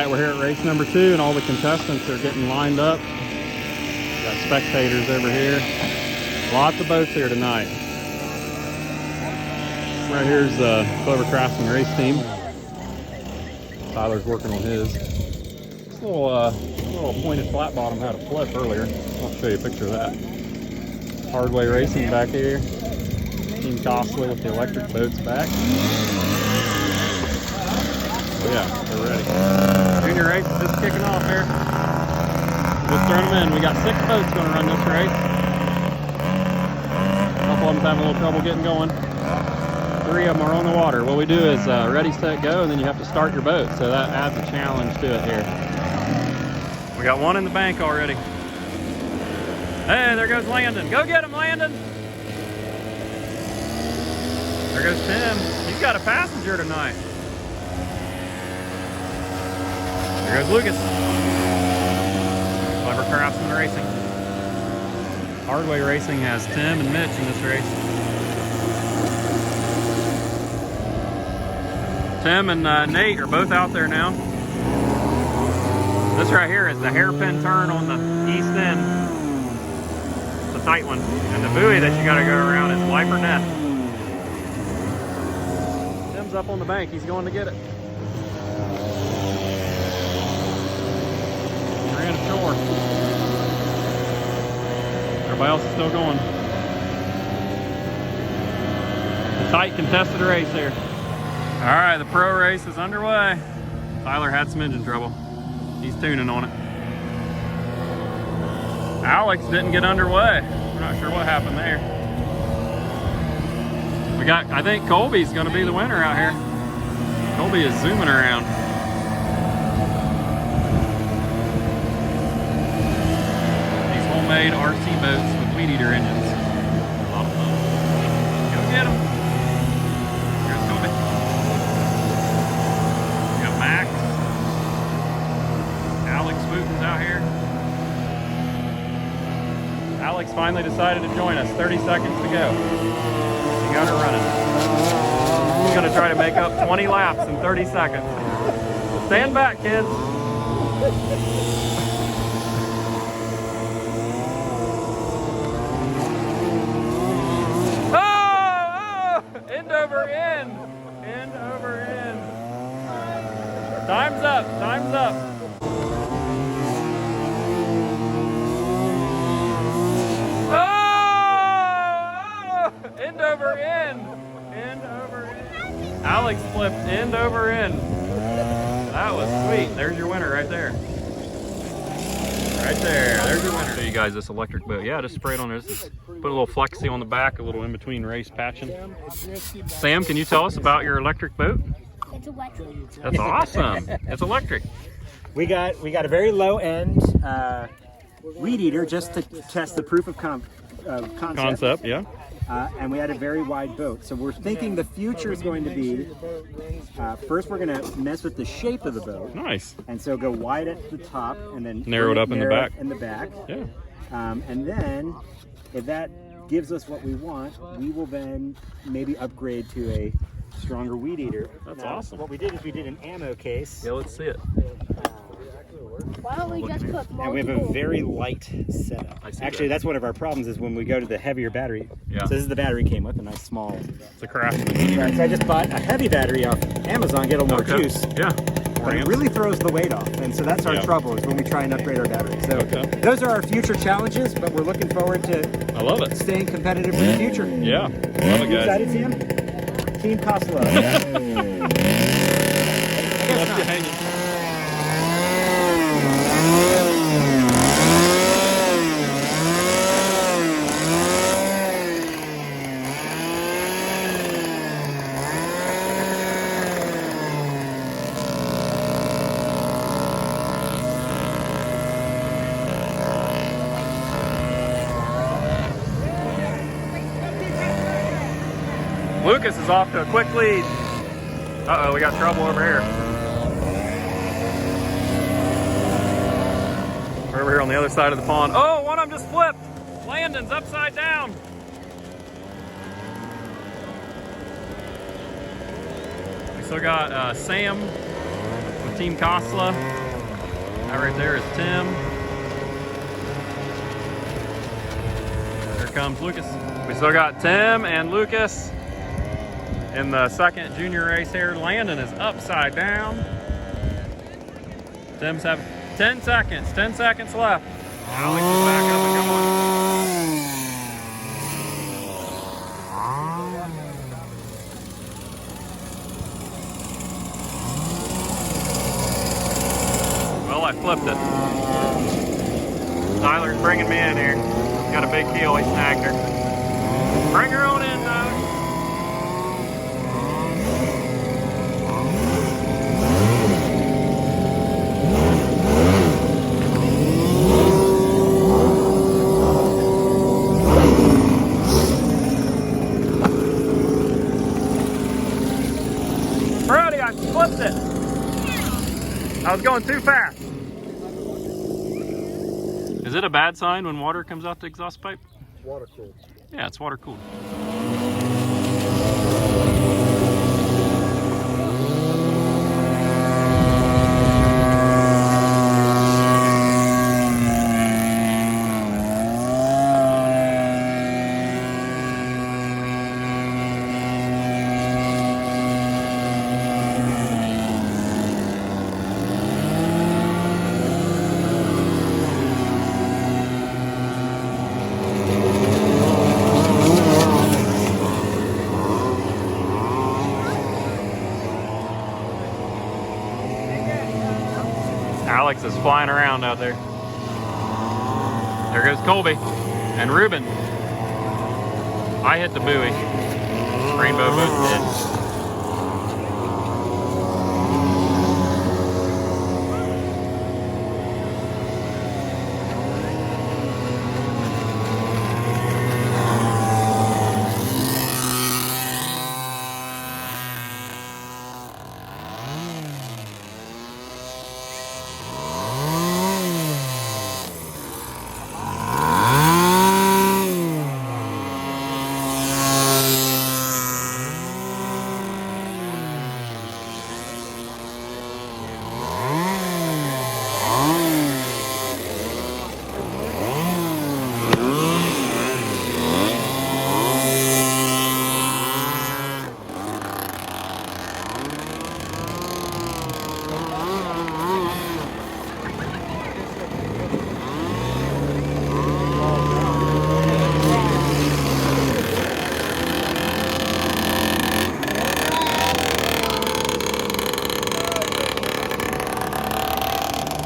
Alright, we're here at race number 2 and all the contestants are getting lined up. Got spectators over here. Lots of boats here tonight. Right here's the Clover Craftsman race team. Tyler's working on his. This little pointed flat bottom had a flip earlier. I'll show you a picture of that. Hardway Racing back here. Team Costly with the electric boats back. Oh yeah, they're ready. Junior race is just kicking off here. Just throwing them in. We got 6 boats going to run this race. A couple of them's having a little trouble getting going. 3 of them are on the water. What we do is ready, set, go, and then you have to start your boat. So that adds a challenge to it here. We got one in the bank already. Hey, there goes Landon. Go get him, Landon. There goes Tim. He's got a passenger tonight. There goes Lucas. Clever Craftsman Racing. Hardway Racing has Tim and Mitch in this race. Tim and Nate are both out there now. This right here is the hairpin turn on the east end. It's a tight one. And the buoy that you gotta go around is life or death. Tim's up on the bank. He's going to get it. Ran ashore. Everybody else is still going. A tight contested race here. All right, the pro race is underway. Tyler had some engine trouble. He's tuning on it. Alex didn't get underway. We're not sure what happened there. We got, I think Colby's gonna be the winner out here. Colby is zooming around. These homemade RC boats with weed eater engines. A lot of fun. Go get them. Here's Colby. We got Max. Alex Wooten's out here. Alex finally decided to join us. 30 seconds to go. He got her running. He's going to try to make up 20 laps in 30 seconds. Stand back, kids. Oh! End over end. End over end. Time's up. Time's up. End over end. End over end. Alex flipped end over end. That was sweet. There's your winner right there. Right there. There's your winner. Show you guys this electric boat. Yeah, just spray it on there. Just put a little flexi on the back, a little in between race patching. Sam, can you tell us about your electric boat? It's electric. That's awesome. It's electric. We got a very low end weed eater just to test the proof of concept. Yeah. And we had a very wide boat. So we're thinking the future is going to be, first we're going to mess with the shape of the boat. Nice. And so go wide at the top and then narrow it up in the back. Yeah. And then if that gives us what we want, we will then maybe upgrade to a stronger weed eater. That's awesome. What we did is we did an ammo case. Yeah, let's see it. Why don't we just put multiple? And we have a very light setup. Actually, that's one of our problems is when we go to the heavier battery. Yeah. So this is the battery came with, a nice small. It's a Craftsman. Right, so I just bought a heavy battery off Amazon, get a little more juice. Yeah. But it really throws the weight off, and so that's our trouble is when we try and upgrade our battery. So those are our future challenges, but we're looking forward to I love it. Staying competitive for the future. Yeah. Love it, guys. Excited, Sam? Team Costlow. Left you hanging. Lucas is off to a quick lead. Uh-oh, we got trouble over here. We're over here on the other side of the pond. Oh, one of them just flipped. Landon's upside down. We still got Sam with Team Kosla. That right there is Tim. Here comes Lucas. We still got Tim and Lucas in the second junior race here. Landon is upside down. Tim's have 10 seconds. 10 seconds left. Alex is back up and going. Well, I flipped it. Tyler's bringing me in here. Got a big keel, he snagged her. Bring her on in, Tyler. Brody, I flipped it. I was going too fast. Is it a bad sign when water comes out the exhaust pipe? Water cooled. Yeah, it's water cooled. Alex is flying around out there. There goes Colby and Ruben. I hit the buoy. Rainbow both did.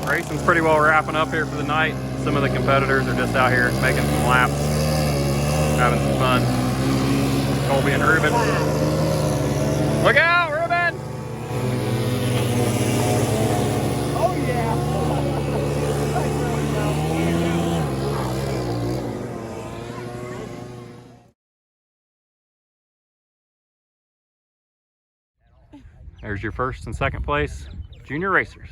Racing's pretty well wrapping up here for the night. Some of the competitors are just out here making some laps, having some fun. Colby and Ruben. Look out, Ruben! Oh yeah. There's your first and second place junior racers.